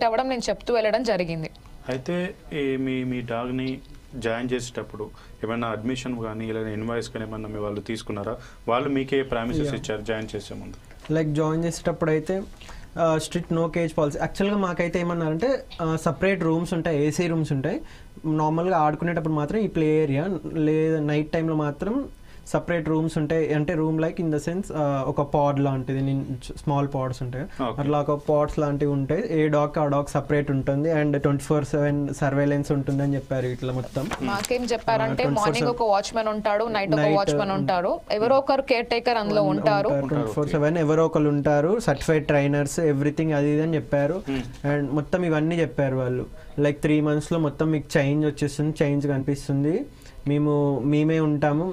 అవ్వడం నేను చెప్తూ వెళ్ళడం జరిగింది. అయితే మీ మీ డాగ్ని జాయిన్ చేసేటప్పుడు ఏమైనా అడ్మిషన్ కానీ ఇలా ఇన్వాయిస్ కానీ ఏమన్నా మీ వాళ్ళు తీసుకున్నారా? వాళ్ళు మీకే ప్రామిసెస్ ఇచ్చారు జాయిన్ చేసే ముందు? లైక్ జాయిన్ చేసేటప్పుడు అయితే స్ట్రిక్ట్ నో కేజ్ పాలసీ. యాక్చువల్గా మాకైతే ఏమన్నారంటే సపరేట్ రూమ్స్ ఉంటాయి, ఏసీ రూమ్స్ ఉంటాయి. నార్మల్గా ఆడుకునేటప్పుడు మాత్రం ఈ ప్లే ఏరియా, లేదా నైట్ టైంలో మాత్రం సపరేట్ రూమ్స్ ఉంటాయి. అంటే room like in the sense ఒక పాడ్ లాంటిది, స్మాల్ పాడ్స్ ఉంటాయి, అట్లా ఒక పాడ్స్ లాంటివి ఉంటాయి. ఏ డాగ్ ఆ డాగ్ సపరేట్ ఉంటుంది అండ్ 24/7 సర్వేలెన్స్ ఉంటుంది అని చెప్పారు. ఇట్లా మొత్తం మాకేం చెప్పారంటే మార్నింగ్ ఒక వాచ్మెన్ ఉంటాడు, నైట్ ఒక వాచ్మెన్ ఉంటారు, ఎవరో ఒకరు కేర్ టేకర్ అందులో ఉంటారు. 24/7 ఎవరో ఒకరు ఉంటారు, సర్టిఫైడ్ ట్రైనర్స్, ఎవ్రీథింగ్ అది ఇది అని చెప్పారు. అండ్ మొత్తం ఇవన్నీ చెప్పారు వాళ్ళు. లైక్ 3 monthsలో మొత్తం మీకు చేంజ్ వచ్చేస్తుంది, చేంజ్ కనిపిస్తుంది, మేమే ఉంటాము,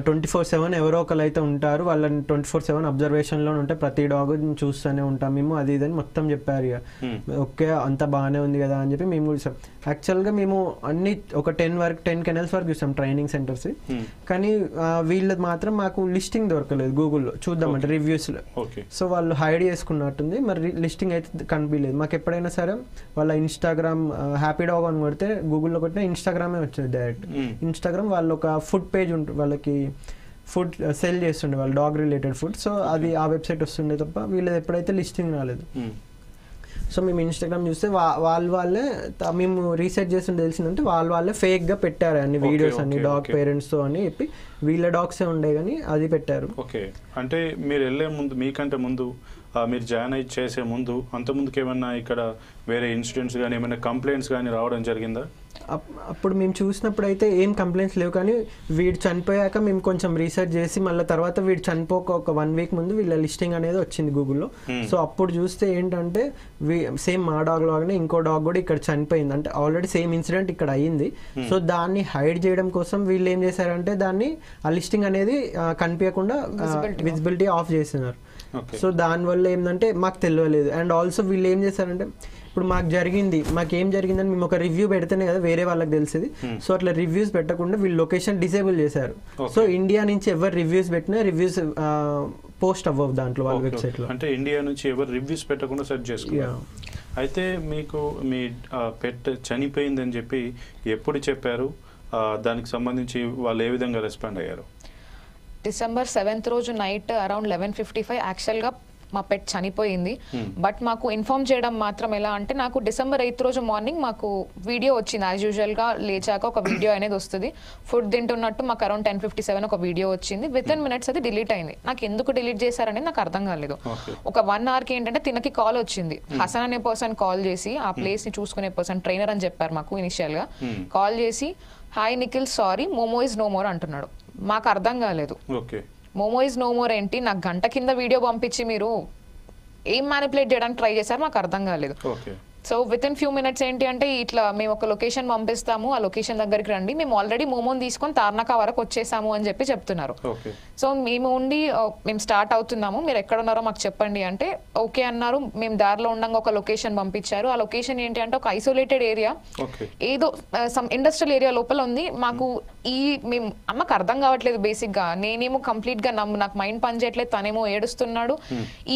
24/7 ఎవరో ఒకరు అయితే ఉంటారు, వాళ్ళని 24/7 అబ్జర్వేషన్లో ఉంటే ప్రతి డాగ్ చూస్తూనే ఉంటాం మేము, అది ఇదని మొత్తం చెప్పారు. ఇక ఓకే అంత బాగానే ఉంది కదా అని చెప్పి మేము చూసాం. యాక్చువల్గా మేము అన్ని ఒక 10 కెనల్స్ వరకు చూసాం ట్రైనింగ్ సెంటర్స్. కానీ వీళ్ళది మాత్రం మాకు లిస్టింగ్ దొరకలేదు గూగుల్లో చూద్దామంటే రివ్యూస్లో. సో వాళ్ళు హైడ్ చేసుకున్నట్టుంది, మరి లిస్టింగ్ అయితే కనిపించలేదు మాకు. ఎప్పుడైనా సరే వాళ్ళ ఇన్స్టాగ్రామ్ హ్యాపీ డాగ్ అని కొడితే గూగుల్లో కొట్టినా ఇన్స్టాగ్రామే వచ్చేది డైరెక్ట్. ఇన్స్టాగ్రామ్ వాళ్ళు ఒక ఫుడ్ పేజ్ ఉంటుంది, వాళ్ళకి ఫుడ్ సెల్ చేస్తుండే వాళ్ళు, డాగ్ రిలేటెడ్ ఫుడ్. సో అది ఆ వెబ్సైట్ వస్తుండే తప్ప వీళ్ళది ఎప్పుడైతే లిస్టింగ్ రాలేదు. సో మేము ఇన్స్టాగ్రామ్ చూస్తే వాళ్ళే మేము రీసెర్చ్ చేస్తుంటే తెలిసిందంటే వాళ్ళే ఫేక్గా పెట్టారు అన్ని వీడియోస్ అన్ని డాగ్ పేరెంట్స్తో అని చెప్పి. వీళ్ళ డాగ్సే ఉండే కానీ అది పెట్టారు. ఓకే, అంటే మీరు వెళ్ళే ముందు, మీకంటే ముందు మీరు జాయిన్ అయ్యి చేసే ముందు, అంతకుముందుకు ఏమన్నా ఇక్కడ వేరే ఇన్సిడెంట్స్ కానీ ఏమైనా కంప్లైంట్స్ కానీ రావడం జరిగిందా? అప్పుడు మేము చూసినప్పుడు అయితే ఏం కంప్లైంట్స్ లేవు. కానీ వీడు చనిపోయాక మేము కొంచెం రీసెర్చ్ చేసి మళ్ళీ తర్వాత వీడు చనిపోక ఒక 1 week ముందు వీళ్ళ లిస్టింగ్ అనేది వచ్చింది గూగుల్లో. సో అప్పుడు చూస్తే ఏంటంటే సేమ్ మా డాగ్ లాగానే ఇంకో డాగ్ కూడా ఇక్కడ చనిపోయింది, అంటే ఆల్రెడీ సేమ్ ఇన్సిడెంట్ ఇక్కడ అయ్యింది. సో దాన్ని హైడ్ చేయడం కోసం వీళ్ళు ఏం చేశారంటే దాన్ని ఆ లిస్టింగ్ అనేది కనిపించకుండా విజిబిలిటీ ఆఫ్ చేస్తున్నారు. సో దానివల్ల ఏంటంటే మాకు తెలియలేదు. అండ్ ఆల్సో వీళ్ళు ఏం చేశారంటే ఇప్పుడు మాకేం జరిగిందని మేము ఒక రివ్యూ పెడితేనే కదా వేరే వాళ్ళకి తెలిసేది. సో అట్లా రివ్యూస్ పెట్టకుండా వీళ్ళు లొకేషన్ డిసేబుల్ చేశారు. సో ఇండియా నుంచి ఎవరు రివ్యూస్ పెట్టినా రివ్యూస్ పోస్ట్ అవ్వవు దాంట్లో వాళ్ళ వెబ్సైట్లో. అంటే ఇండియా నుంచి ఎవరు రివ్యూస్ పెట్టకుండా సెర్చ్ చేసుకున్నారు. అయితే మీకు మీ పెట్ చనిపోయిందని చెప్పి ఎప్పుడు చెప్పారు? దానికి సంబంధించి వాళ్ళు ఏ విధంగా రెస్పాండ్ అయ్యారు? December 7th రోజు నైట్ అరౌండ్ 11:55 యాక్చువల్గా మా పెట్ చనిపోయింది. బట్ మాకు ఇన్ఫార్మ్ చేయడం మాత్రం ఎలా అంటే, నాకు December 8th రోజు మార్నింగ్ మాకు వీడియో వచ్చింది. యాజ్ యూజువల్గా లేచాక ఒక వీడియో అనేది వస్తుంది, ఫుడ్ తింటున్నట్టు మాకు అరౌండ్ 10:57 ఒక వీడియో వచ్చింది. వితిన్ మినిట్స్ అది డిలీట్ అయింది. నాకు ఎందుకు డిలీట్ చేశారనేది నాకు అర్థం కాలేదు. ఒక 1 hourకి ఏంటంటే తినకి కాల్ వచ్చింది. హసన్ అనే పర్సన్ కాల్ చేసి, ఆ ప్లేస్ ని చూసుకునే పర్సన్, ట్రైనర్ అని చెప్పారు మాకు ఇనిషియల్ గా. కాల్ చేసి hi Nikhil, sorry momo is no more అంటున్నాడు. మాకు అర్థం కాలేదు. మోమో ఇస్ నో మోర్ ఏంటి? నాకు గంట కింద వీడియో పంపించి మీరు ఏం మ్యానిపులేట్ చేయడానికి ట్రై చేశారు నాకు అర్థం కాలేదు. సో వితిన్ ఫ్యూ మినిట్స్ ఏంటి అంటే, ఇట్లా మేము ఒక లొకేషన్ పంపిస్తాము, ఆ లొకేషన్ దగ్గరికి రండి, మేము ఆల్రెడీ మోమోని తీసుకొని తార్నాక వరకు వచ్చేసాము అని చెప్పి చెప్తున్నారు. సో మేము స్టార్ట్ అవుతున్నాము, మీరు ఎక్కడ ఉన్నారో మాకు చెప్పండి అంటే ఓకే అన్నారు. మేము దారిలో ఉండగా ఒక లొకేషన్ పంపించారు. ఆ లొకేషన్ ఏంటి అంటే ఒక ఐసోలేటెడ్ ఏరియా, ఏదో సమ్ ఇండస్ట్రియల్ ఏరియా లోపల ఉంది. మాకు అమ్మకు అర్థం కావట్లేదు బేసిక్ గా. నేనేమో కంప్లీట్ గా నాకు మైండ్ పని చేయట్లేదు, తనేమో ఏడుస్తున్నాడు.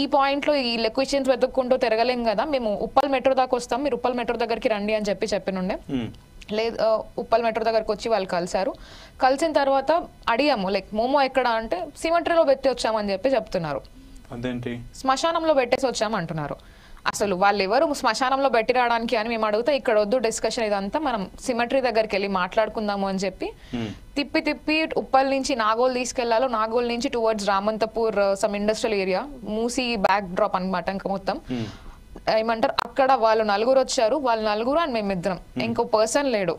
ఈ పాయింట్ లో ఈ లొకేషన్స్ వెతుక్కుంటూ తిరగలేం కదా, మేము ఉప్పల్ మెట్రో దాకా వస్తాం, మీరు ఉప్పల్ మెట్రో దగ్గరికి రండి అని చెప్పినుండే. లేదు, ఉప్పల్ మెట్రో దగ్గరకు వచ్చి వాళ్ళు కలిసిన తర్వాత అడిగాము లైక్ మోమో ఎక్కడ అంటే సిమెట్రీలో పెట్టి వచ్చామని చెప్తున్నారు. శ్మశానంలో పెట్టేసి వచ్చామంటున్నారు. అసలు వాళ్ళు ఎవరు శ్మశానంలో పెట్టి రావడానికి అని మేము అడిగితే, ఇక్కడ వద్దు డిస్కషన్, ఇదంతా మనం సిమెట్రీ దగ్గరికి వెళ్ళి మాట్లాడుకుందాము అని చెప్పి తిప్పి ఉప్పల్ నుంచి నాగోల్ తీసుకెళ్లాలో, నాగోల్ నుంచి towards Ramanthapur some industrial area, Musi backdrop అనమాట. ఇంకా మొత్తం ఏమంటారు అక్కడ వాళ్ళు 4 వచ్చారు, వాళ్ళు 4 అండ్ మేమిద్దరం, ఇంకో పర్సన్ లేడు,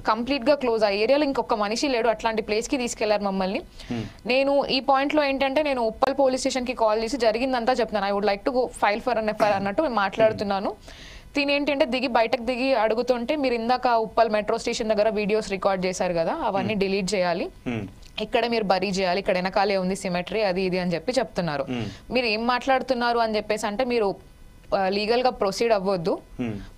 కంప్లీట్ గా క్లోజ్. ఆ ఏరియాలో ఇంకొక మనిషి లేడు. అట్లాంటి ప్లేస్ కి తీసుకెళ్లారు మమ్మల్ని. నేను ఈ పాయింట్ లో ఏంటంటే, నేను ఉప్పల్ పోలీస్ స్టేషన్ కి కాల్ చేసి జరిగిందంతా చెప్తున్నాను. I would like to go file for an FIR అన్నట్టు మేము మాట్లాడుతున్నాను. తినేంటంటే బయటకు దిగి అడుగుతుంటే, మీరు ఇందాక ఉప్పల్ మెట్రో స్టేషన్ దగ్గర వీడియోస్ రికార్డ్ చేశారు కదా, అవన్నీ డిలీట్ చేయాలి, ఇక్కడ మీరు బరీ చేయాలి, ఇక్కడ వెనకాలే ఉంది సిమెట్రీ, అది ఇది అని చెప్తున్నారు. మీరు ఏం మాట్లాడుతున్నారు అని చెప్పేసి అంటే, మీరు లీగల్ గా ప్రొసీడ్ అవ్వద్దు,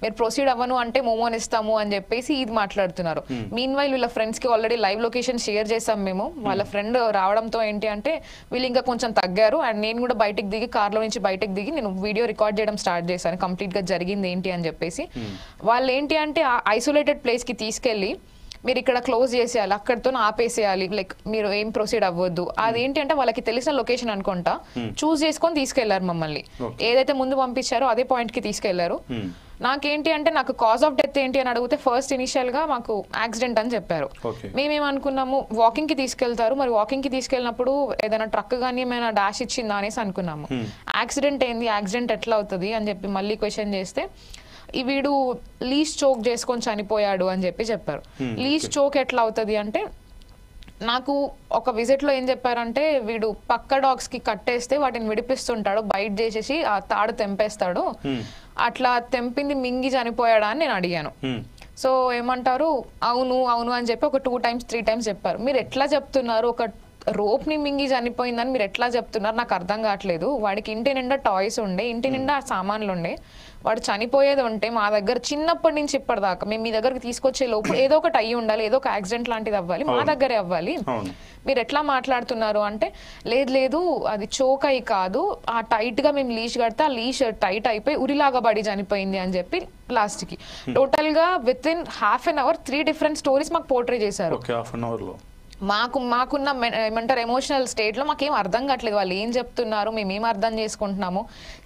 మీరు ప్రొసీడ్ అవ్వను అంటే మోమోన్ ఇస్తాము అని చెప్పేసి ఇది మాట్లాడుతున్నారు. మీన్ వైల్ వీళ్ళ ఫ్రెండ్స్ కి ఆల్రెడీ లైవ్ లొకేషన్ షేర్ చేసాం మేము. వాళ్ళ ఫ్రెండ్ రావడంతో ఏంటి అంటే వీళ్ళు ఇంకా కొంచెం తగ్గారు. అండ్ నేను కూడా బయటకు దిగి కార్లో నుంచి బయటకు దిగి నేను వీడియో రికార్డ్ చేయడం స్టార్ట్ చేశాను కంప్లీట్ గా జరిగింది ఏంటి అని చెప్పేసి. వాళ్ళు ఏంటి అంటే ఆ ఐసోలేటెడ్ ప్లేస్ కి తీసుకెళ్లి మీరు ఇక్కడ క్లోజ్ చేసేయాలి, అక్కడితో ఆపేసేయాలి, లైక్ మీరు ఏం ప్రొసీడ్ అవ్వద్దు. అదేంటి అంటే వాళ్ళకి తెలిసిన లొకేషన్ అనుకుంటా చూస్ చేసుకొని తీసుకెళ్లారు మమ్మల్ని. ఏదైతే ముందు పంపించారో అదే పాయింట్ కి తీసుకెళ్లారు. నాకేంటి అంటే నాకు కాజ్ ఆఫ్ డెత్ ఏంటి అని అడిగితే ఫస్ట్ ఇనిషియల్ గా మాకు యాక్సిడెంట్ అని చెప్పారు. మేమేమనుకున్నాము వాకింగ్ కి తీసుకెళ్తారు, మరి వాకింగ్ కి తీసుకెళ్ళినప్పుడు ఏదైనా ట్రక్ గానీ ఏమైనా డాష్ ఇచ్చిందా అనేసి అనుకున్నాము. యాక్సిడెంట్ ఏంది, యాక్సిడెంట్ ఎట్లా అవుతుంది అని చెప్పి మళ్ళీ క్వశ్చన్ చేస్తే ఈ వీడు లీజ్ చోక్ చేసుకొని చనిపోయాడు అని చెప్పారు. లీజ్ చోక్ ఎట్లా అవుతుంది అంటే నాకు ఒక విజిట్ లో ఏం చెప్పారంటే వీడు పక్క డాగ్స్ కి కట్టేస్తే వాటిని విడిపిస్తుంటాడు, బైట్ చేసేసి ఆ తాడు తెంపేస్తాడు, అట్లా తెంపింది మింగి చనిపోయాడా అని నేను అడిగాను. సో ఏమంటారు అవును అవును అని చెప్పి ఒక 2 times 3 times చెప్పారు. మీరు ఎట్లా చెప్తున్నారు, ఒక రోప్ ని మింగి చనిపోయిందని మీరు ఎట్లా చెప్తున్నారు, నాకు అర్థం కావట్లేదు. వాడికి ఇంటి నిండా టాయ్స్ ఉండే, ఇంటి నిండా సామాన్లు ఉండే, వాడు చనిపోయేది ఉంటే మా దగ్గర చిన్నప్పటి నుంచి ఇప్పటిదాకా మేము మీ దగ్గరికి తీసుకొచ్చే లోపు ఏదో ఒకటి అయ్యి ఉండాలి, ఏదో ఒక యాక్సిడెంట్ లాంటిది అవ్వాలి, మా దగ్గరే అవ్వాలి, మీరు ఎట్లా మాట్లాడుతున్నారు అంటే లేదు అది చోక్ అయి కాదు, ఆ టైట్ గా మేము లీష్ కడితే ఆ లీష్ టైట్ అయిపోయి ఉరిలాగా పడి చనిపోయింది అని చెప్పి లాస్ట్ కి టోటల్ గా with in ½ an hour 3 different stories మాకు పోర్ట్రే చేశారు. మాకున్న ఏమంటారు ఎమోషనల్ స్టేట్ లో మాకేం అర్థం కావట్లేదు, వాళ్ళు ఏం చెప్తున్నారు, మేమేం అర్థం చేసుకుంటున్నాము.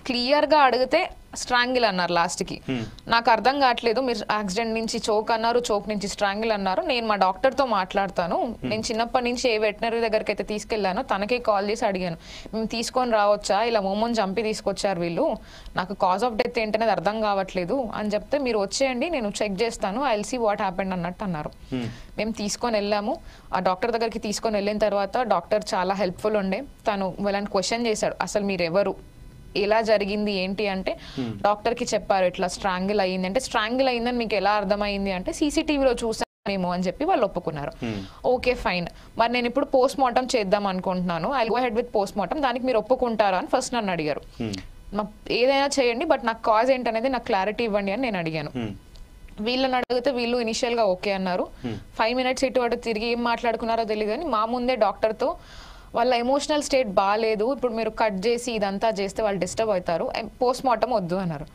క్లియర్ గా అడిగితే స్ట్రాంగిల్ అన్నారు లాస్ట్ కి. నాకు అర్థం కావట్లేదు, మీరు యాక్సిడెంట్ నుంచి చోక్ అన్నారు, చోక్ నుంచి స్ట్రాంగిల్ అన్నారు, నేను మా డాక్టర్ తో మాట్లాడతాను, నేను చిన్నప్పటి నుంచి ఏ వెటనరీ దగ్గరికి అయితే తీసుకెళ్లానో తనకే కాల్ చేసి అడిగాను, మేము తీసుకొని రావచ్చా, ఇలా మోమోని చంపి తీసుకొచ్చారు వీళ్ళు, నాకు కాజ్ ఆఫ్ డెత్ ఏంటనేది అర్థం కావట్లేదు అని చెప్తే మీరు వచ్చేయండి నేను చెక్ చేస్తాను, I will see what happened అన్నట్టు అన్నారు. మేము తీసుకొని వెళ్ళాము. ఆ డాక్టర్ దగ్గరికి తీసుకొని వెళ్ళిన తర్వాత డాక్టర్ చాలా హెల్ప్ఫుల్ ఉండే. తను వాళ్ళని క్వశ్చన్ చేశాడు, అసలు మీరు ఎవరు, ఎలా జరిగింది ఏంటి అంటే డాక్టర్ కి చెప్పారు ఇట్లా స్ట్రాంగిల్ అయ్యింది అంటే, స్ట్రాంగిల్ అయిందని మీకు ఎలా అర్థమైంది అంటే సీసీటీవీలో చూసామేమో అని చెప్పి వాళ్ళు ఒప్పుకున్నారు. ఓకే ఫైన్, మరి నేను ఇప్పుడు పోస్ట్ మార్టం చేద్దాం అనుకుంటున్నాను, I go head with post mortem, దానికి మీరు ఒప్పుకుంటారా అని ఫస్ట్ నన్ను అడిగారు. ఏదైనా చేయండి బట్ నాకు కాజ్ ఏంటనేది నాకు క్లారిటీ ఇవ్వండి అని నేను అడిగాను. వీళ్ళని అడిగితే వీళ్ళు ఇనిషియల్ గా ఓకే అన్నారు. 5 minutes ఇటు అటు తిరిగి ఏం మాట్లాడుకున్నారో తెలియదు కానీ మా ముందే డాక్టర్ తో వాళ్ళ ఎమోషనల్ స్టేట్ బాగాలేదు, ఇప్పుడు మీరు కట్ చేసి ఇదంతా చేస్తే వాళ్ళు డిస్టర్బ్ అవుతారు, పోస్ట్ మార్టం వద్దు అన్నారు.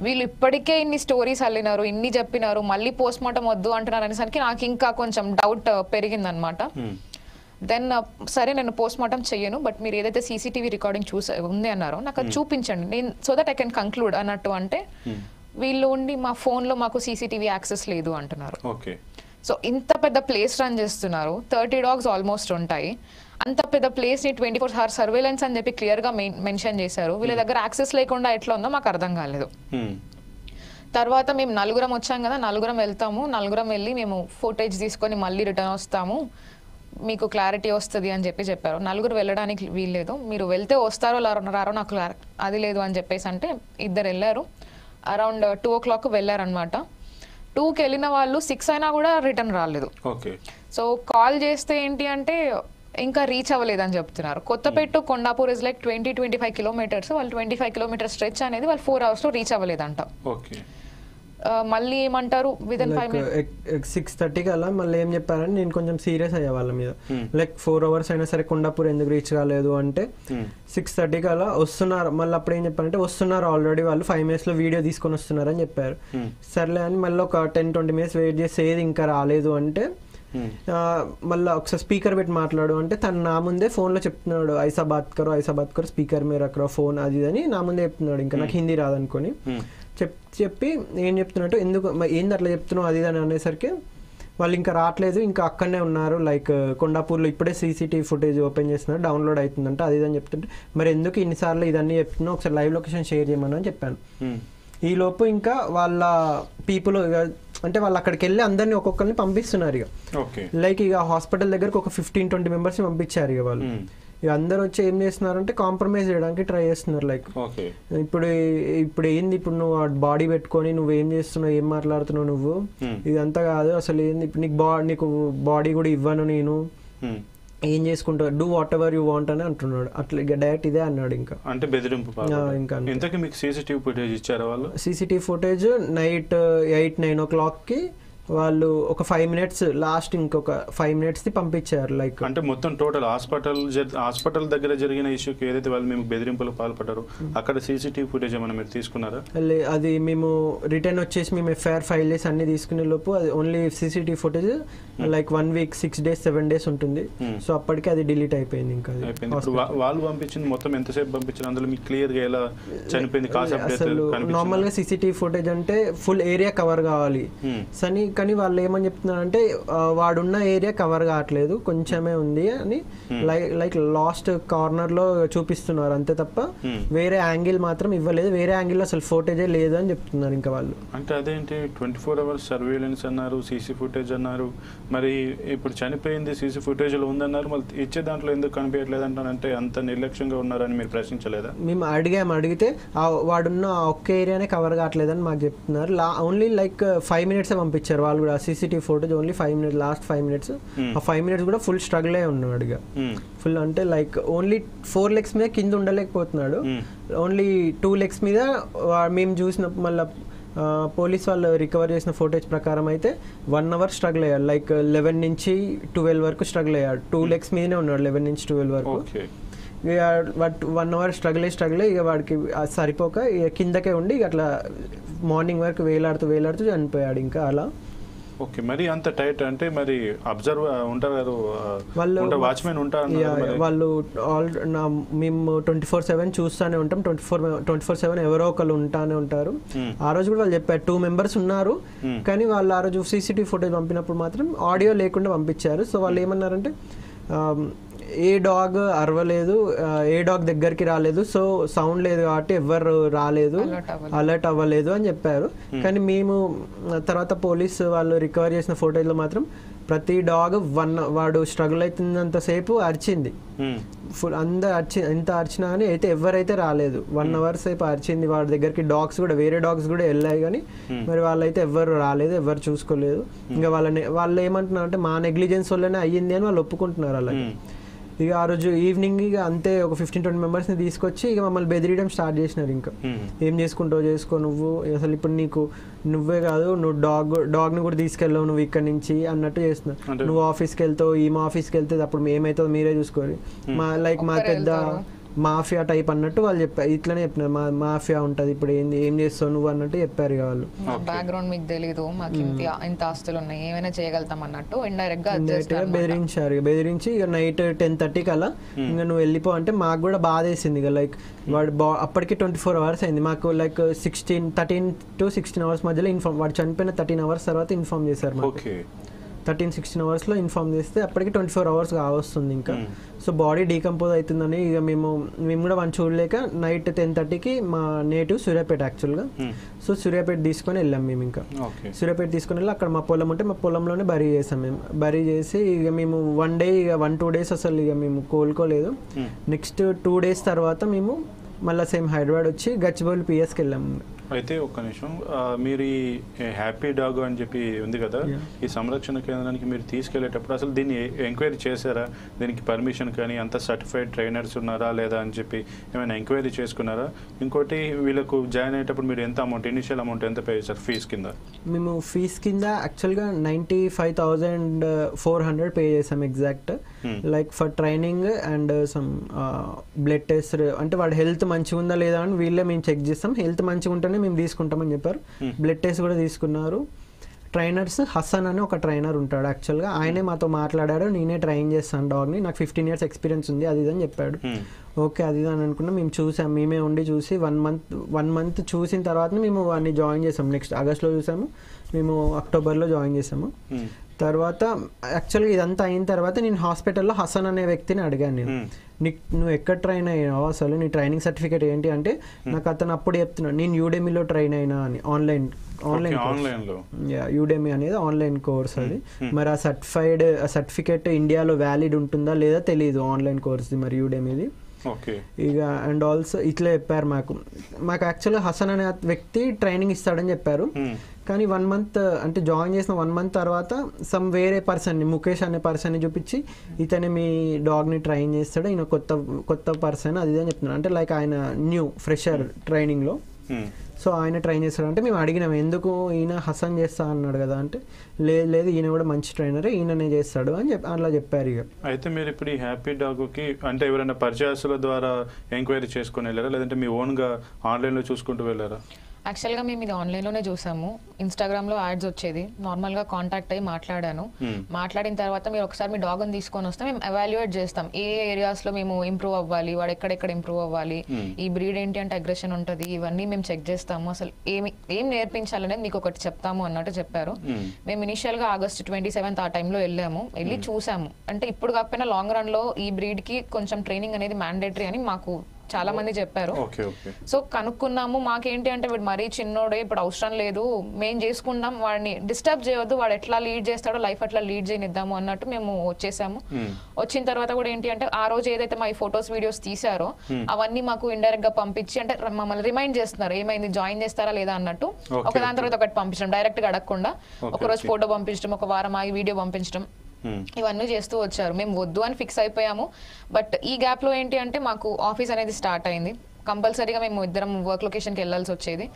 వీళ్ళు ఇప్పటికే ఇన్ని స్టోరీస్ అల్లినారు, ఇన్ని చెప్పినారు, మళ్ళీ పోస్ట్ మార్టం వద్దు అంటున్నారు అనేసరికి నాకు ఇంకా కొంచెం డౌట్ పెరిగింది అనమాట. దెన్ సరే నేను పోస్ట్ మార్టం చెయ్యను, బట్ మీరు ఏదైతే సీసీటీవీ రికార్డింగ్ ఉంది అన్నారో నాకు అది చూపించండి, నేను so that I can conclude అన్నట్టు. అంటే వీళ్ళు ఉండి మా ఫోన్ లో మాకు సీసీటీవీ యాక్సెస్ లేదు అంటున్నారు. సో ఇంత పెద్ద ప్లేస్ రన్ చేస్తున్నారు, 30 dogs ఆల్మోస్ట్ ఉంటాయి, అంత పెద్ద ప్లేస్ ని 24 hours సర్వేలెన్స్ అని చెప్పి క్లియర్ గా మెన్షన్ చేశారు. వీళ్ళ దగ్గర యాక్సెస్ లేకుండా ఎట్లా ఉందో మాకు అర్థం కాలేదు. తర్వాత మేము 4 వచ్చాం కదా, 4 వెళ్తాము, 4 వెళ్ళి మేము ఫుటేజ్ తీసుకొని మళ్ళీ రిటర్న్ వస్తాము, మీకు క్లారిటీ వస్తుంది అని చెప్పారు. 4 వెళ్ళడానికి వీల్లేదు, మీరు వెళ్తే వస్తారో రారో నాకు అది లేదు అని చెప్పేసి అంటే 2 వెళ్ళారు. Around 2 o'clock వెళ్ళారనమాట. 2కి వెళ్ళిన వాళ్ళు 6 అయినా కూడా రిటర్న్ రాలేదు. సో కాల్ చేస్తే ఏంటి అంటే ఇంకా రీచ్ అవ్వలేదని చెప్తున్నారు. Kothapet Kondapur is like 20-25 kilometers. వాళ్ళు 25 kilometers స్ట్రెచ్ అనేది వాళ్ళు 4 hours లో రీచ్ అవ్వలేదంట. మళ్ళీ ఏమంటారు విదిన్ 5 minutes 6:30 కల్లా మళ్ళీ ఏం చెప్పారని నేను కొంచెం సీరియస్ అయ్యా వాళ్ళ మీద. లైక్ 4 hours అయినా సరే కొండాపూర్ ఎందుకు రీచ్ కాలేదు అంటే 6:30 కల్లా వస్తున్నారు. మళ్ళీ అప్పుడు ఏం చెప్పారంటే వస్తున్నారు ఆల్రెడీ వాళ్ళు 5 minutes లో వీడియో తీసుకొని వస్తున్నారు అని చెప్పారు. సర్లే అని మళ్ళీ ఒక 10-20 minutes వెయిట్ చేసి ఏది ఇంకా రాలేదు అంటే మళ్ళీ ఒకసారి స్పీకర్ పెట్టి మాట్లాడు అంటే తను నా ముందే ఫోన్లో చెప్తున్నాడు, ఐసా బాత్ కరో స్పీకర్ మీద అక్కడ ఫోన్ అది అని నా ముందే చెప్తున్నాడు. ఇంకా నాకు హిందీ రాదనుకొని చెప్పి ఏం చెప్తున్నట్టు ఎందుకు ఏంది అట్లా చెప్తున్నావు అది అని అనేసరికి వాళ్ళు ఇంకా రావట్లేదు, ఇంకా అక్కడనే ఉన్నారు, లైక్ కొండాపూర్లో ఇప్పుడే సీసీటీవీ ఫుటేజ్ ఓపెన్ చేస్తున్నారు, డౌన్లోడ్ అవుతుందంట అది అని చెప్తుంటే మరి ఎందుకు ఇన్నిసార్లు ఇదన్నీ చెప్తున్నావు, ఒకసారి లైవ్ లొకేషన్ షేర్ చేయమని అని చెప్పాను. ఈ లోపు ఇంకా వాళ్ళ పీపుల్ అంటే వాళ్ళు అక్కడికి వెళ్ళి అందరినీ ఒక్కొక్కరిని పంపిస్తున్నారు. ఇక లైక్ ఇక హాస్పిటల్ దగ్గరకు ఒక 15-20 members పంపించారు. ఇక వాళ్ళు ఇక అందరు వచ్చి ఏం చేస్తున్నారంటే కాంప్రమైజ్ చేయడానికి ట్రై చేస్తున్నారు. లైక్ ఇప్పుడు ఏంది, ఇప్పుడు నువ్వు బాడీ పెట్టుకొని నువ్వేం చేస్తున్నావు, ఏం మాట్లాడుతున్నావు నువ్వు, ఇదంతా కాదు అసలు ఏంది, ఇప్పుడు నీకు బాడీ కూడా ఇవ్వను నేను, ఏం చేసుకుంటావు, do what ever you want అని అంటున్నాడు. అట్లా ఇక డైరెక్ట్ ఇదే అన్నాడు. ఇంకా అంటే బెదిరింపు. ఇంకా ఇంతకీ మీకు సీసీటీవీ ఫుటేజ్ ఇచ్చారా వాళ్ళు? సీసీటీవీ ఫుటేజ్ నైట్ 8-9 o'clockకి వాళ్ళు ఒక 5 minutes లాస్ట్ ఇంకొక 5 minutes పంపించారు. లైక్ అంటే మొత్తం టోటల్ హాస్పిటల్ దగ్గర జరిగిన ఇష్యూకి ఏదైతే వాళ్ళు మేము బెదిరింపులకు పాల్పడ్డారో అక్కడ సీసీటీవీ ఫుటేజ్ ఏమైనా మీరు తీసుకున్నారా? అది మేము రిటర్న్ వచ్చేసి మేము ఎఫ్ఐఆర్ ఫైల్ చేసి అన్ని తీసుకునే లోపు అది only CCTV footage like 1 week 6 days 7 days ఉంటుంది. సో అప్పటికి అది డిలీట్ అయిపోయింది. ఇంకా వాళ్ళు పంపించింది మొత్తం ఎంతసేపు పంపించారు? అందులో మీకు క్లియర్ గా ఎలా చనిపోయింది అసలు నార్మల్ గా సీసీటీవీ ఫుటేజ్ అంటే ఫుల్ ఏరియా కవర్ కావాలి కానీ వాళ్ళు ఏమని చెప్తున్నారంటే వాడున్న ఏరియా కవర్ కావట్లేదు, కొంచెమే ఉంది అని లైక్ లాస్ట్ కార్నర్ లో చూపిస్తున్నారు అంతే తప్ప వేరే యాంగిల్ మాత్రం ఇవ్వలేదు. వేరే యాంగిల్ అసలు ఫుటేజే లేదు అని చెప్తున్నారు. ఇంకా వాళ్ళు అంటే అదేంటి 24 hours సర్వేలెన్స్ అన్నారు, సీసీ ఫుటేజ్ అన్నారు, మరి ఇప్పుడు చనిపోయింది సీసీ ఫుటేజ్ లో ఉందన్నారు, మళ్ళీ ఇచ్చే దాంట్లో ఎందుకు కనిపించట్లేదు అంటారంటే అంత నిర్లక్ష్యంగా ఉన్నారని మీరు ప్రశ్నించలేదా? మేము అడిగితే వాడున్న ఒక్క ఏరియానే కవర్ కావట్లేదని మాకు చెప్తున్నారు. ఓన్లీ లైక్ 5 minutes పంపించారు వాళ్ళు కూడా. CCTV footage only 5 minutes, last 5 minutes. ఆ 5 minutes కూడా ఫుల్ స్ట్రగుల్ అయి ఉన్నాడు. ఫుల్ అంటే లైక్ ఓన్లీ 4 legs మీద కింద ఉండలేకపోతున్నాడు. ఓన్లీ 2 legs మీద మేము చూసిన మళ్ళీ పోలీస్ వాళ్ళు రికవర్ చేసిన ఫోటేజ్ ప్రకారం అయితే 1 hour స్ట్రగుల్ అయ్యాడు. లైక్ 11 నుంచి 12 వరకు స్ట్రగుల్ అయ్యాడు. 2 legs మీదనే ఉన్నాడు 11 నుంచి 12 వరకు. బట్ 1 hour స్ట్రగుల్ ఇక వాడికి సరిపోక ఇక కిందకే ఉండి అట్లా మార్నింగ్ వరకు వేలాడుతూ చనిపోయాడు. ఇంకా అలా ఓకే. మరి అంత టైట్ అంటే మరి అబ్జర్వ్ ఉంటారు కదా వాళ్ళు, వాచ్మెన్ ఉంటారు వాళ్ళు. మేము 24/7 చూస్తూనే ఉంటాం. 24/7 ఎవరో ఒకళ్ళు ఉంటానే ఉంటారు. ఆ రోజు కూడా వాళ్ళు చెప్పారు 2 members ఉన్నారు, కానీ వాళ్ళు ఆ రోజు సీసీటీవీ ఫుటేజ్ పంపినప్పుడు మాత్రం ఆడియో లేకుండా పంపించారు. సో వాళ్ళు ఏమన్నారంటే ఏ డాగ్ అరవలేదు, ఏ డాగ్ దగ్గరికి రాలేదు, సో సౌండ్ లేదు కాబట్టి ఎవరు రాలేదు, అలర్ట్ అవ్వలేదు అని చెప్పారు. కానీ మేము తర్వాత పోలీస్ వాళ్ళు రికవర్ చేసిన ఫోటోలో మాత్రం ప్రతి డాగ్ వాడు స్ట్రగుల్ అవుతున్నంతసేపు అరిచింది. ఫుల్ ఎంత అరిచినా కానీ అయితే ఎవరైతే రాలేదు. 1 hour సేపు అరిచింది. వాడి దగ్గరికి డాగ్స్ కూడా వేరే డాగ్స్ కూడా వెళ్ళాయి, కానీ మరి వాళ్ళైతే ఎవరు రాలేదు, ఎవరు చూసుకోలేదు. ఇంకా వాళ్ళు ఏమంటున్నారు అంటే మా నెగ్లిజెన్స్ వల్లనే అయ్యింది అని వాళ్ళు ఒప్పుకుంటున్నారు. అలాగే ఇక ఆ రోజు ఈవినింగ్ ఇక అంతే ఒక 15-20 members తీసుకొచ్చి ఇక మమ్మల్ని బెదిరియడం స్టార్ట్ చేసినారు. ఇంకా ఏం చేసుకుంటావు చేసుకో, నువ్వు అసలు ఇప్పుడు నువ్వే కాదు, నువ్వు డాగ్ని కూడా తీసుకెళ్ళావు నువ్వు ఇక్కడ నుంచి అన్నట్టు చేస్తున్నావు. నువ్వు ఆఫీస్కి వెళ్తావు, ఈ మా ఆఫీస్కి వెళ్తే అప్పుడు ఏమవుతుందో మీరే చూసుకోరు. మా పెద్ద మాఫియా టైప్ అన్నట్టు వాళ్ళు చెప్పారు. ఇట్లనే చెప్పినారు మాఫియా ఉంటుంది, ఇప్పుడు ఏం చేస్తావు నువ్వు అన్నట్టు చెప్పారు. వాళ్ళు బ్యాక్గ్రౌండ్ మీకు తెలీదు, మాకు ఇంత ఆస్తులు ఉన్నాయి, ఏమైనా చేయగలుగుతాం అన్నట్టు ఇండైరెక్ట్ గా బెదిరించి ఇక నైట్ 10:30 అలా ఇంకా నువ్వు వెళ్ళిపో అంటే మాకు కూడా బాధ వేసింది. ఇక లైక్ వాడు అప్పటికి 24 hours అయింది. మాకు లైక్ 13 to 16 hours మధ్యలో వాడు చనిపోయిన 13 hours తర్వాత ఇన్ఫార్మ్ చేశారు. మాకు 13-16 hours ఇన్ఫార్మ్ చేస్తే అప్పటికి 24 hours కావస్తుంది. ఇంకా సో బాడీ డీకంపోజ్ అవుతుందని ఇక మేము కూడా వన్ చూడలేక నైట్ 10:30కి మా నేటివ్ సూర్యాపేట యాక్చువల్గా. సో సూర్యాపేట తీసుకొని వెళ్ళాం మేము. ఇంకా సూర్యాపేట తీసుకొని వెళ్ళి అక్కడ మా పొలం ఉంటే మా పొలంలోనే బరీ చేసాం. మేము బరీ చేసి ఇక మేము 1 day 1-2 days అసలు ఇక మేము కోలుకోలేదు. నెక్స్ట్ 2 days తర్వాత మేము మళ్ళీ సేమ్ హైదరాబాద్ వచ్చి గచ్చిబౌలి పిఎస్కి వెళ్ళాము. అయితే ఒక్క నిమిషం, మీరు ఈ హ్యాపీ డాగ్ అని చెప్పి ఉంది కదా, ఈ సంరక్షణ కేంద్రానికి మీరు తీసుకెళ్లేటప్పుడు అసలు దీన్ని ఎంక్వైరీ చేశారా? దీనికి పర్మిషన్ కానీ అంత సర్టిఫైడ్ ట్రైనర్స్ ఉన్నారా లేదా అని చెప్పి ఏమైనా ఎంక్వైరీ చేసుకున్నారా? ఇంకోటి వీళ్ళకు జాయిన్ అయ్యేటప్పుడు మీరు ఎంత అమౌంట్, ఇనిషియల్ అమౌంట్ ఎంత పే చేశారు ఫీజ్ కింద? మేము ఫీజ్ కింద యాక్చువల్గా 95,400 పే చేసాం exact. Like for training and some blood test, అంటే వాడు హెల్త్ మంచిగా ఉందా లేదా అని వీళ్ళే మేము చెక్ చేస్తాం. హెల్త్ మంచిగా ఉంటేనే మేము తీసుకుంటామని చెప్పారు. బ్లడ్ టెస్ట్ కూడా తీసుకున్నారు. ట్రైనర్స్ హసన్ అని ఒక ట్రైనర్ ఉంటాడు యాక్చువల్గా, ఆయనే మాతో మాట్లాడాడు. నేనే ట్రైన్ చేస్తాను డాగ్ని, నాకు 15 years ఎక్స్పీరియన్స్ ఉంది అది అని చెప్పాడు. ఓకే అది అని అనుకున్నా. మేము చూసాం, మేమే ఉండి చూసి 1 month చూసిన తర్వాత మేము వాడిని జాయిన్ చేసాము. నెక్స్ట్ ఆగస్ట్లో చూసాము, మేము అక్టోబర్లో జాయిన్ చేసాము. తర్వాత యాక్చువల్గా ఇదంతా అయిన తర్వాత నేను హాస్పిటల్లో హసన్ అనే వ్యక్తిని అడిగాను. నువ్వు ఎక్కడ ట్రైన్ అయినావు, అసలు నీ ట్రైనింగ్ సర్టిఫికేట్ ఏంటి అంటే నాకు అతను అప్పుడు చెప్తున్నాడు నేను యూడెమీలో ట్రైన్ అయినా అని. ఆన్లైన్ యూడెమీ అనేది ఆన్లైన్ కోర్స్ అది. మరి ఆ సర్టిఫికేట్ ఇండియాలో వ్యాలిడ్ ఉంటుందా లేదా తెలియదు ఆన్లైన్ కోర్స్ది మరి యూడెమీది. ఓకే. ఇక అండ్ ఆల్సో ఇట్లా చెప్పారు మాకు యాక్చువల్గా హసన్ అనే వ్యక్తి ట్రైనింగ్ ఇస్తాడని చెప్పారు. కానీ 1 month అంటే జాయిన్ చేసిన 1 month తర్వాత సమ్ వేరే పర్సన్ని, ముఖేష్ అనే పర్సన్ని చూపించి ఇతనే మీ డాగ్ని ట్రైన్ చేస్తాడు, ఈయన కొత్త పర్సన్ అది అని చెప్తున్నాడు. అంటే లైక్ ఆయన న్యూ ఫ్రెషర్ ట్రైనింగ్లో. సో ఆయన ట్రైన్ చేస్తాడు. అంటే మేము అడిగినాం ఎందుకు ఈయన హసన్ చేస్తా అన్నాడు కదా అంటే లేదు ఈయన కూడా మంచి ట్రైనరే, ఈయననే చేస్తాడు అని అట్లా చెప్పారు. ఇక అయితే మీరు ఇప్పుడు ఈ హ్యాపీ డాగ్కి అంటే ఎవరైనా పరిచయాల ద్వారా ఎంక్వైరీ చేసుకుని వెళ్ళారా, లేదంటే మీ ఓన్గా ఆన్లైన్లో చూసుకుంటూ వెళ్ళారా? యాక్చువల్గా మేము ఇది ఆన్లైన్లోనే చూసాము. ఇన్స్టాగ్రామ్లో యాడ్స్ వచ్చేది, నార్మల్గా కాంటాక్ట్ అయ్యి మాట్లాడాను. మాట్లాడిన తర్వాత మీరు ఒకసారి మీ డాగ్ని తీసుకొని వస్తే మేము ఎవాల్యుయేట్ చేస్తాం ఏ ఏరియాస్లో మేము ఇంప్రూవ్ అవ్వాలి, వాడు ఎక్కడెక్కడ ఇంప్రూవ్ అవ్వాలి, ఈ బ్రీడ్ ఏంటి అంటే అగ్రెషన్ ఉంటుంది, ఇవన్నీ మేము చెక్ చేస్తాము, అసలు ఏం నేర్పించాలనేది మీకు ఒకటి చెప్తాము అన్నట్టు చెప్పారు. మేము ఇనిషియల్గా August 27th ఆ టైంలో వెళ్ళి చూసాము. అంటే ఇప్పుడు కాకపోయినా లాంగ్ రన్లో ఈ బ్రీడ్కి కొంచెం ట్రైనింగ్ అనేది మ్యాండేటరీ అని మాకు చాలా మంది చెప్పారు. సో కనుక్కున్నాము. మాకేంటి అంటే వీడు మరీ చిన్నోడే, ఇప్పుడు అవసరం లేదు, మేము చేసుకుంటాం, వాడిని డిస్టర్బ్ చేయొద్దు, వాడు ఎట్లా లీడ్ చేస్తాడో లైఫ్ అట్లా లీడ్ చేయనిద్దాము అన్నట్టు మేము వచ్చేసాము. వచ్చిన తర్వాత కూడా ఏంటి అంటే ఆ రోజు ఏదైతే మా ఈ ఫొటోస్ వీడియోస్ తీసారో అవన్నీ మాకు ఇండైరెక్ట్ గా పంపించి అంటే మమ్మల్ని రిమైండ్ చేస్తున్నారు ఏమైంది, జాయిన్ చేస్తారా లేదా అన్నట్టు. ఒక దాని తర్వాత ఒకటి పంపించడం, డైరెక్ట్ గా అడగకుండా ఒక రోజు ఫోటో పంపించడం, ఒక వారం ఆగి వీడియో పంపించడం, ఇవన్నీ చేస్తూ వచ్చారు. మేము వద్దు అని ఫిక్స్ అయిపోయాము. బట్ ఈ గ్యాప్ లో ఏంటి అంటే మాకు ఆఫీస్ అనేది స్టార్ట్ అయింది. కంపల్సరీగా మేము ఇద్దరం వర్క్ లొకేషన్కి వెళ్ళాల్సి వచ్చేది.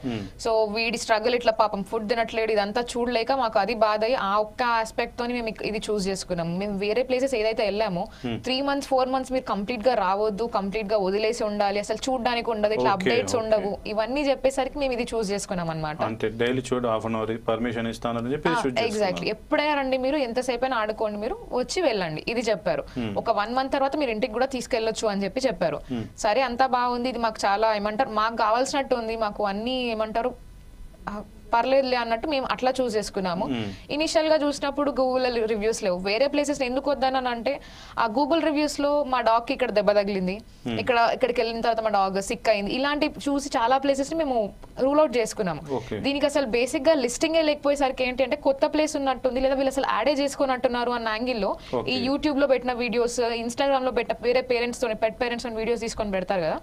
సో వీడి స్ట్రగుల్ ఇట్లా పాపం ఫుడ్ తినట్లేడు, ఇదంతా చూడలేక మాకు అది బాధ అయ్యి ఆ ఒక్క ఆస్పెక్ట్ తోని మేము ఇది చూస్ చేసుకున్నాము. మేము వేరే ప్లేసెస్ ఏదైతే వెళ్ళామో 3 months 4 months మీరు కంప్లీట్ గా రావద్దు, కంప్లీట్ గా వదిలేసి ఉండాలి, అసలు చూడడానికి ఉండదు, ఇట్లా అప్డేట్స్ ఉండవు, ఇవన్నీ చెప్పేసరికి మేము ఇది చూస్ చేసుకున్నాం అనమాట. ఎగ్జాక్ట్లీ. ఎప్పుడైనా రండి మీరు, ఎంతసేపు అయినా ఆడుకోండి, మీరు వచ్చి వెళ్ళండి, ఇది చెప్పారు. ఒక 1 month తర్వాత మీరు ఇంటికి కూడా తీసుకెళ్లొచ్చు అని చెప్పారు. సరే అంతా బాగుంది, ఇది మాకు చాలా ఏమంటారు మాకు కావాల్సినట్టు ఉంది, మాకు అన్ని ఏమంటారు పర్లేదులే అన్నట్టు మేము అట్లా చూస్ చేసుకున్నాము. ఇనిషియల్ గా చూసినప్పుడు గూగుల్ రివ్యూస్ లేవు. వేరే ప్లేసెస్ ఎందుకు వద్దానని అంటే ఆ గూగుల్ రివ్యూస్ లో మా డాగ్ కి ఇక్కడ దెబ్బ తగిలింది, ఇక్కడికి వెళ్ళిన తర్వాత మా డాగ్ సిక్ అయింది, ఇలాంటి చూసి చాలా ప్లేసెస్ ని మేము రూల్ అవుట్ చేసుకున్నాము. దీనికి అసలు బేసిక్ గా లిస్టింగ్ లేకపోయేసరికి ఏంటి అంటే కొత్త ప్లేస్ ఉన్నట్టుంది, లేదా వీళ్ళు అసలు యాడే చేసుకున్నట్టున్నారు అన్న యాంగిల్లో ఈ యూట్యూబ్ లో పెట్టిన వీడియోస్, ఇన్స్టాగ్రామ్ లో వేరే పేరెంట్స్ తో పెట్ పేరెంట్స్ వీడియోస్ తీసుకొని పెడతారు కదా,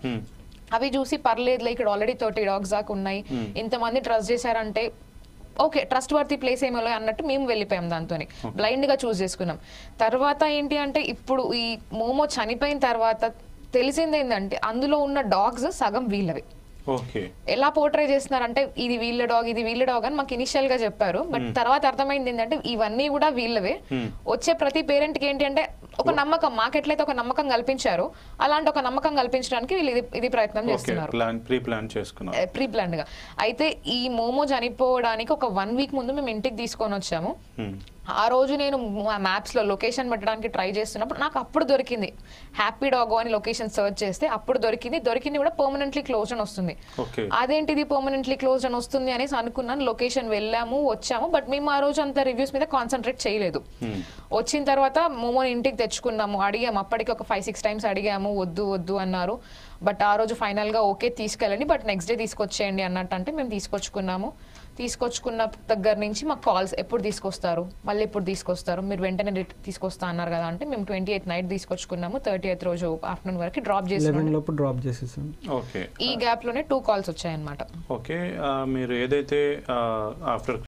అవి చూసి పర్లేదులే ఇక్కడ ఆల్రెడీ 30 dogs దాకా ఉన్నాయి, ఇంతమంది ట్రస్ట్ చేశారంటే ఓకే ట్రస్ట్ వర్తీ ప్లేస్ ఏమో అన్నట్టు మేము వెళ్ళిపోయాం, దాంతో బ్లైండ్ గా చూస్ చేసుకున్నాం. తర్వాత ఏంటి అంటే ఇప్పుడు ఈ మోమో చనిపోయిన తర్వాత తెలిసింది ఏంటంటే అందులో ఉన్న డాగ్స్ సగం వీళ్ళవి. ఎలా పోర్ట్రే చేస్తున్నారంటే ఇది వీళ్ళ డాగ్ అని మాకు ఇనిషియల్ గా చెప్పారు. బట్ తర్వాత అర్థమైంది ఏంటంటే ఇవన్నీ కూడా వీళ్ళవే. వచ్చే ప్రతి పేరెంట్ కి ఏంటి అంటే ఒక నమ్మకం, మాకెట్లయితే ఒక నమ్మకం కల్పించారు అలాంటి ఒక నమ్మకం కల్పించడానికి వీళ్ళు ఇది ప్రయత్నం చేస్తున్నారు ప్రీ ప్లాన్ గా. అయితే ఈ మోమో చనిపోవడానికి ఒక 1 week ముందు మేము ఇంటికి తీసుకొని వచ్చాము. ఆ రోజు నేను మ్యాప్స్ లో లొకేషన్ పెట్టడానికి ట్రై చేస్తున్నప్పుడు నాకు అప్పుడు దొరికింది హ్యాపీ డాగో అని లొకేషన్ సర్చ్ చేస్తే అప్పుడు దొరికింది కూడా పర్మనెంట్లీ క్లోజ్ అని వస్తుంది. అదేంటిది పర్మనెంట్లీ క్లోజ్ అని వస్తుంది అనేసి అనుకున్నాను. లొకేషన్ వెళ్ళాము వచ్చాము, బట్ మేము ఆ రోజు అంత రివ్యూస్ మీద కాన్సన్ట్రేట్ చేయలేదు. వచ్చిన తర్వాత మోమోని ఇంటికి తెచ్చుకున్నాము, అడిగాము, అప్పటికి ఒక 5-6 times అడిగాము, వద్దు అన్నారు. బట్ ఆ రోజు ఫైనల్ గా ఓకే తీసుకెళ్ళండి, బట్ నెక్స్ట్ డే తీసుకొచ్చేయండి అన్నట్టు అంటే మేము తీసుకొచ్చుకున్న దగ్గర నుంచి మాకు కాల్స్, ఎప్పుడు తీసుకొస్తారు, మళ్ళీ ఎప్పుడు తీసుకొస్తారు, మీరు వెంటనే తీసుకొస్తా అన్నారు కదా అంటే మేము 28th నైట్ తీసుకొచ్చుకున్నాము. 30th రోజు ఆఫ్టర్నూన్ వరకు డ్రాప్ చేసాము. ఈ గ్యాప్ లోనే 2 calls వచ్చాయన్నమాట. ఓకే, మీరు ఏదైతే ఆఫ్టర్